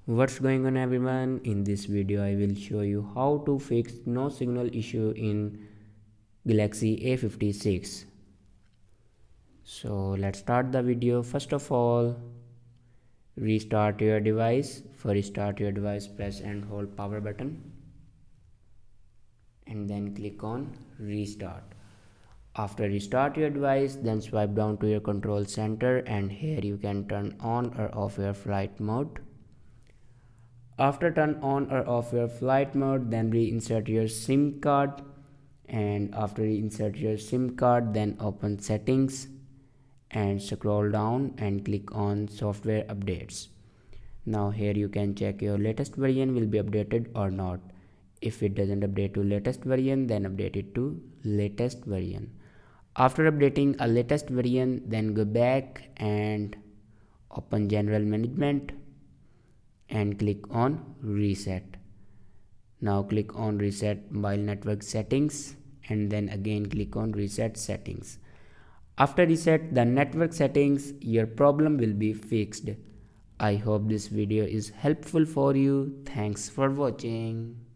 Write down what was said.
What's going on everyone? In this video I will show you how to fix no signal issue in Galaxy A56. So let's start the video. First of all, restart your device. For restart your device, press and hold power button and then click on restart. After restart your device, then swipe down to your control center and here you can turn on or off your flight mode. After turn on or off your flight mode, then reinsert your SIM card, and after reinsert your SIM card, then open settings and scroll down and click on software updates. Now here you can check your latest version will be updated or not. If it doesn't update to latest version, then update it to latest version. After updating a latest version, then go back and open general management and click on reset. Now click on reset mobile network settings and then again click on reset settings. After reset the network settings, your problem will be fixed. I hope this video is helpful for you. Thanks for watching.